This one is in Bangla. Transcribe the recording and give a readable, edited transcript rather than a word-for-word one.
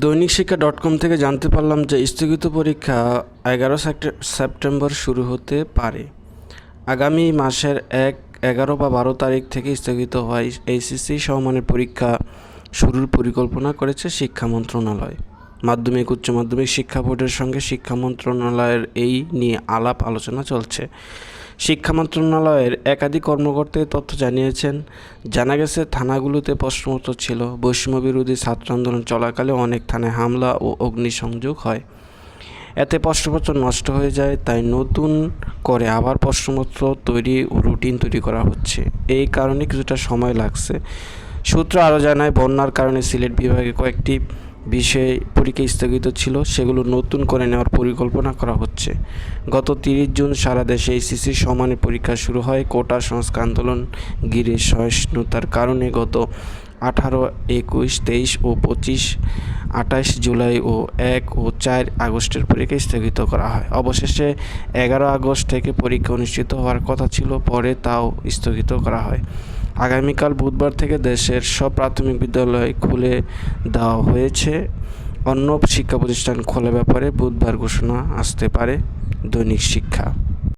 দৈনিক শিক্ষা .com থেকে জানতে পারলাম যে স্থগিত পরীক্ষা 11 সেপ্টেম্বর শুরু হতে পারে। আগামী মাসের 11 বা 12 তারিখ থেকে স্থগিত হয় এইচএসসি সমমানের পরীক্ষা শুরুর পরিকল্পনা করেছে শিক্ষা মন্ত্রণালয়। মাধ্যমিক উচ্চ মাধ্যমিক শিক্ষা বোর্ডের সঙ্গে শিক্ষা মন্ত্রণালয়ের এই নিয়ে আলাপ আলোচনা চলছে। শিক্ষা মন্ত্রণালয়ের একাধিক কর্মকর্তা তথ্য জানিয়েছেন। জানা গেছে, থানাগুলোতে প্রশ্নপত্র ছিল। বৈষম্যবিরোধী ছাত্র আন্দোলন চলাকালে অনেক থানায় হামলা ও অগ্নিসংযোগ হয়। এতে প্রশ্নপত্র নষ্ট হয়ে যায়, তাই নতুন করে আবার প্রশ্নপত্র তৈরি ও রুটিন তৈরি করা হচ্ছে। এই কারণে কিছুটা সময় লাগছে। সূত্র আরও জানায়, বন্যার কারণে সিলেট বিভাগে কয়েকটি বিষয়ে পরীক্ষা স্থগিত ছিল, সেগুলো নতুন করে নেওয়ার পরিকল্পনা করা হচ্ছে। গত 30 জুন সারা দেশে এইচএসসি সমানের পরীক্ষা শুরু হয়। কোটা সংস্কার আন্দোলন ঘিরে সহিষ্ণুতার কারণে গত 18, 21, 23 ও 25, 28 জুলাই ও 1 ও 4 আগস্টের পরীক্ষা স্থগিত করা হয়। অবশেষে 11 আগস্ট থেকে পরীক্ষা অনুষ্ঠিত হওয়ার কথা ছিল, পরে তাও স্থগিত করা হয়। আগামীকাল বুধবার থেকে দেশের সব প্রাথমিক বিদ্যালয় খুলে দেওয়া হয়েছে। অন্য শিক্ষা প্রতিষ্ঠান খোলার ব্যাপারে বুধবার ঘোষণা আসতে পারে। দৈনিক শিক্ষা।